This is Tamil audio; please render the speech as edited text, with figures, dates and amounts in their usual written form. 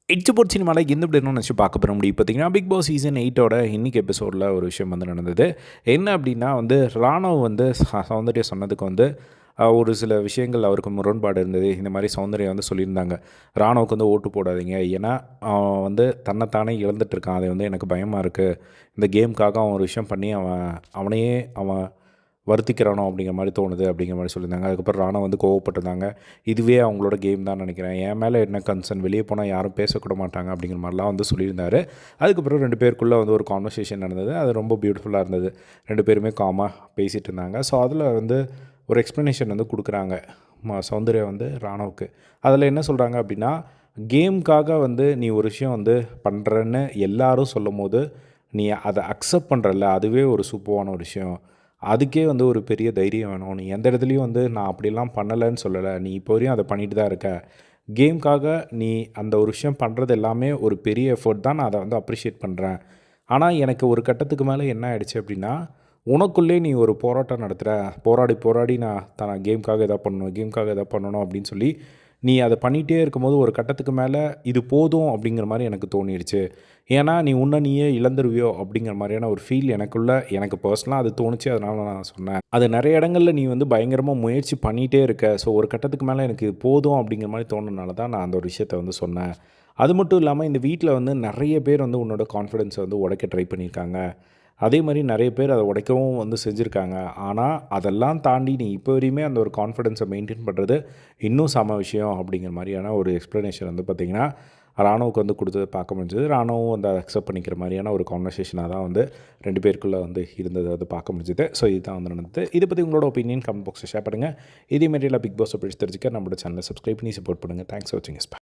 எட்டு சினிமாவில் எந்த இப்படி என்ன நினச்சி பார்க்க போகிற முடியும் பார்த்தீங்கன்னா, பிக் பாஸ் சீசன் 8ஓட இன்னைக்கு எபிசோடில் ஒரு விஷயம் வந்து நடந்தது. என்ன அப்படின்னா வந்து ராணவ் வந்து சௌந்தர்யா சொன்னதுக்கு வந்து ஒரு சில விஷயங்கள் அவருக்கு முரண்பாடு இருந்தது. இந்த மாதிரி சௌந்தர்யா வந்து சொல்லியிருந்தாங்க, ராணுவுக்கு வந்து ஓட்டு போடாதீங்க, ஏன்னா அவன் வந்து தன்னைத்தானே இழந்துட்டுருக்கான், அது வந்து எனக்கு பயமாக இருக்குது, இந்த கேமுக்காக அவன் ஒரு விஷயம் பண்ணி அவனையே அவன் வருத்திக்கிறானோ அப்படிங்கிற மாதிரி தோணுது அப்படிங்கிற மாதிரி சொல்லியிருந்தாங்க. அதுக்கப்புறம் ராணா வந்து கோவப்பட்டிருந்தாங்க. இதுவே அவங்களோட கேம் தான் நினைக்கிறேன், என் மேலே என்ன கன்சர்ன், வெளியே போனால் யாரும் பேசக்கூட மாட்டாங்க அப்படிங்கிற மாதிரிலாம் வந்து சொல்லியிருந்தார். அதுக்கப்புறம் 2 பேருக்குள்ளே வந்து ஒரு கான்வர்சேஷன் நடந்தது. அது ரொம்ப பியூட்டிஃபுல்லாக இருந்தது. 2 பேருமே காமாக பேசிகிட்டு இருந்தாங்க. ஸோ அதில் வந்து ஒரு எக்ஸ்ப்ளனேஷன் வந்து கொடுக்குறாங்க சௌந்தர்யா வந்து ராணவுக்கு. அதில் என்ன சொல்கிறாங்க அப்படின்னா, கேமுக்காக வந்து நீ ஒரு விஷயம் வந்து பண்ணுறன்னு எல்லாரும் சொல்லும் போது நீ அதை அக்செப்ட் பண்ணுறல்ல, அதுவே ஒரு சூப்பரான ஒரு விஷயம். அதுக்கே வந்து ஒரு பெரிய தைரியம் வேணும். நீ எந்த இடத்துலையும் வந்து நான் அப்படிலாம் பண்ணலைன்னு சொல்லலை, நீ இப்போ வரையும் அதை பண்ணிட்டு தான் இருக்க. கேம்க்காக நீ அந்த ஒரு விஷயம் பண்ணுறது எல்லாமே ஒரு பெரிய எஃபோர்ட் தான், நான் அதை வந்து அப்ரிஷியேட் பண்ணுறேன். ஆனால் எனக்கு ஒரு கட்டத்துக்கு மேலே என்ன ஆயிடுச்சு அப்படின்னா, உனக்குள்ளே நீ ஒரு போராட்டம் நடத்துகிற, போராடி போராடி நான் கேம்க்காக எதாவது பண்ணணும், கேம்க்காக எதாவது பண்ணணும் அப்படின்னு சொல்லி நீ அதை பண்ணிகிட்டே இருக்கும்போது ஒரு கட்டத்துக்கு மேலே இது போதும் அப்படிங்கிற மாதிரி எனக்கு தோணிடுச்சு. ஏன்னா நீ உன்னை நீயே இழந்துருவியோ அப்படிங்கிற மாதிரியான ஒரு ஃபீல் எனக்கு பர்சனலாக அது தோணுச்சு. அதனால நான் சொன்னேன். அது நிறைய இடங்களில் நீ வந்து பயங்கரமாக முயற்சி பண்ணிகிட்டே இருக்க. ஸோ ஒரு கட்டத்துக்கு மேலே எனக்கு இது போதும் அப்படிங்கிற மாதிரி தோணுனால தான் நான் அந்த ஒரு விஷயத்தை வந்து சொன்னேன். அது மட்டும் இல்லாமல் இந்த வீட்டில் வந்து நிறைய பேர் வந்து உன்னோட கான்ஃபிடென்ஸை வந்து உடைக்க ட்ரை பண்ணியிருக்காங்க. அதே மாதிரி நிறைய பேர் அதை உடைக்கவும் வந்து செஞ்சுருக்காங்க. ஆனால் அதெல்லாம் தாண்டி நீ இப்போ வரையுமே அந்த ஒரு கான்ஃபிடென்ஸை மெயின்டைன் பண்ணுறது இன்னும் சம விஷயம் அப்படிங்கிற மாதிரியான ஒரு எக்ஸ்ப்ளனேஷன் வந்து பார்த்திங்கன்னா ராணுவுக்கு வந்து கொடுத்தது பார்க்க முடிஞ்சது. ராணுவும் வந்து அக்செப்ட் பண்ணிக்கிற மாதிரியான ஒரு கான்வர்சேஷனாக தான் வந்து 2 பேருக்குள்ளே வந்து இருந்தது, அது பார்க்க முடிஞ்சது. ஸோ இதுதான் வந்து நடந்தது. இதை பற்றி உங்களோட ஒப்பீனியன் கமெண்ட் பாக்ஸில் ஷேர் பண்ணுங்கள். இதே மாதிரிலாம் பிக் பாஸ் அப்படி தெரிஞ்சுக்க நம்மளோட சேனலை சப்ஸ்கிரைப் பண்ணி சப்போர்ட் பண்ணுங்கள். தேங்க்ஸ் ஃபார் வாட்சிங்.